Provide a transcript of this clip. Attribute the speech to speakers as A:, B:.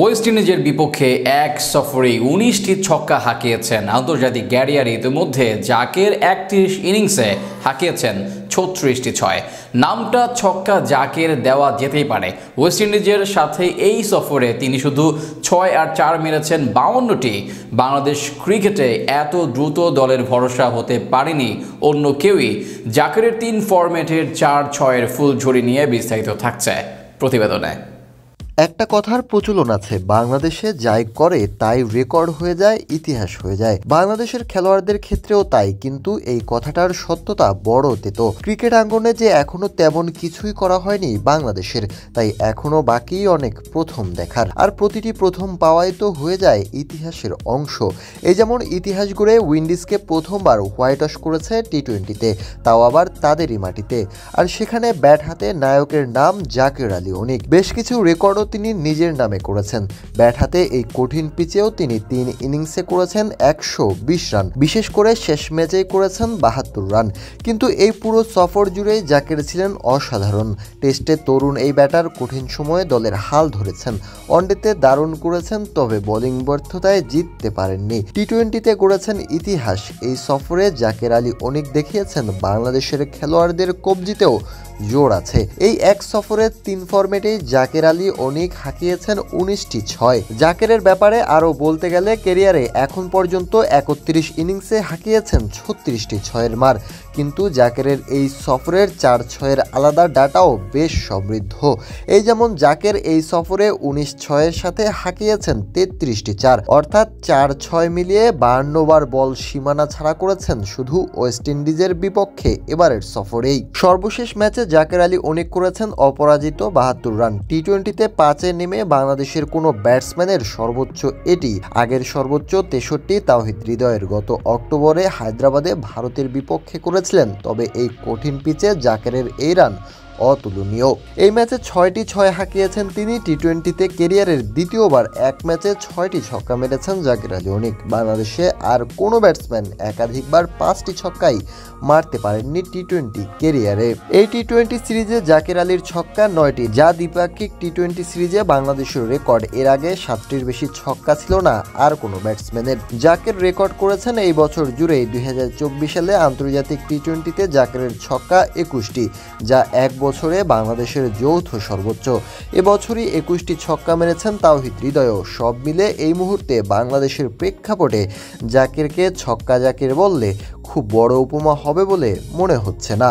A: West ইন্ডিজের বিপক্ষে এক সফরে ১৯টি ছক্কা হাঁকিয়েছেন আন্তর্জাতিক ক্যারিয়ারে। ইতিমধ্যে জাকের ৩১ ইনিংসে হাঁকিয়েছেন ৩৬টি ছয়। নামটা ছক্কা জাকের দেওয়া যেতেই পারে। ওয়েস্ট ইন্ডিজের সাথে এই সফরে তিনি শুধু ৬ আর ৪ মেরেছেন ৫২টি। বাংলাদেশ ক্রিকেটে এত দ্রুত দলের ভরসা হতে পারেনি অন্য কেউই। জাকেরের ৩ ফরম্যাটের ৪-৬-এর ফুলঝুরি নিয়ে বিস্তারিত থাকছে প্রতিবেদনে।
B: একটা কথার প্রচলন আছে, বাংলাদেশে যাই করে তাই রেকর্ড হয়ে যায়, ইতিহাস হয়ে যায়। বাংলাদেশের খেলোয়াড়দের ক্ষেত্রেও তাই, কিন্তু এই কথাটার সত্যতা বড় তেতো। ক্রিকেট আঙ্গনে যে এখনো তেমন কিছুই করা হয়নি বাংলাদেশের, তাই এখনো বাকি অনেক প্রথম দেখার। আর প্রতিটি প্রথম পাওয়াই তো হয়ে যায় ইতিহাসের অংশ। এই যেমন ইতিহাস গড়ে উইন্ডিজকে প্রথমবার হোয়াইট ওয়াশ করেছে টি-20-তে, তাও আবার তাদেরই মাটিতে। আর সেখানে ব্যাট হাতে নায়কের নাম জাকের আলী অনিক। বেশ কিছু রেকর্ড তিনি নিজের নামে করেছেন। ব্যাট হাতে এই কঠিন পিচেও তিনি ৩ ইনিংসে করেছেন ১২০ রান, বিশেষ করে শেষ ম্যাচেই করেছেন ৭২ রান। কিন্তু এই পুরো সফর জুড়েই জাকের ছিলেন অসাধারণ। টেস্টে তরুণ এই ব্যাটার কঠিন সময়ে দলের হাল ধরেছেন। ওয়ানডেতে দারুণ করেছেন, তবে বোলিং ব্যর্থতায় জিততে পারেননি। টি-20-তে গড়েছেন ইতিহাস। এই সফরে জাকের আলী অনিক দেখিয়েছেন বাংলাদেশের খেলোয়াড়দের কবজিতেও জোর আছে। এই এক সফরে ৩ ফরম্যাটেই জাকের আলী অনিক হাঁকিয়েছেন ১৯টি ছয়। জাকেরের ব্যাপারে আরও বলতে গেলে ক্যারিয়ারে এখন পর্যন্ত ৩১ ইনিংসে হাঁকিয়েছেন ৩৬টি ছয়ের মার। কিন্তু জাকেরের এই সফরের ৪-৬-এর আলাদা ডাটাও বেশ সমৃদ্ধ। এই যেমন জাকের এই সফরে ১৯ ছয়ের সাথে হাঁকিয়েছেন ৩৩টি ৪, অর্থাৎ ৪-৬ মিলিয়ে ৫২ বার বল সীমানা ছাড়া করেছেন শুধু ওয়েস্ট ইন্ডিজের বিপক্ষে এবারের সফরেই। সর্বশেষ ম্যাচে জাকের আলী অনিক করেছেন অপরাজিত ৭২ রান। টি-20-তে ৫-এ নেমে বাংলাদেশের কোনো ব্যাটসম্যানের সর্বোচ্চ এটি। আগের সর্বোচ্চ ৬৩ তাওহিদ হৃদয়ের গত অক্টোবরে হায়দ্রাবাদে ভারতের বিপক্ষে করেছিলেন। তবে এই কঠিন পিচে জাকেরের এই রান অতুলনীয়। এই ম্যাচে ৬টি ছয় হাঁকিয়েছেন তিনি। টি-20-তে ক্যারিয়ারের দ্বিতীয়বার এক ম্যাচে ৬টি ছক্কা মেরেছেন জাকের আলী অনিক। বাংলাদেশে আর কোনো ব্যাটসম্যান একাধিকবার ৫টি ছক্কাই মারতে পারেননি টি-20 ক্যারিয়ারে। এই টি-20 সিরিজে জাকের আলীর ছক্কা ৯টি, যা দ্বিপাক্ষিক টি-20 সিরিজে বাংলাদেশের রেকর্ড। এর আগে ৭টির বেশি ছক্কা ছিল না আর কোনো ব্যাটসম্যানের। জাকের রেকর্ড করেছেন এই বছর জুড়েই। ২০২৪ সালে আন্তর্জাতিক টি-20-তে জাকেরের ছক্কা ২১টি, যা এক বছরে বাংলাদেশের যৌথ সর্বোচ্চ। এবছরই ২১টি ছক্কা মেরেছেন তাওহিদ হৃদয়ও। সব মিলে এই মুহূর্তে বাংলাদেশের প্রেক্ষাপটে জাকেরকে ছক্কা জাকের বললে খুব বড় উপমা হবে বলে মনে হচ্ছে না।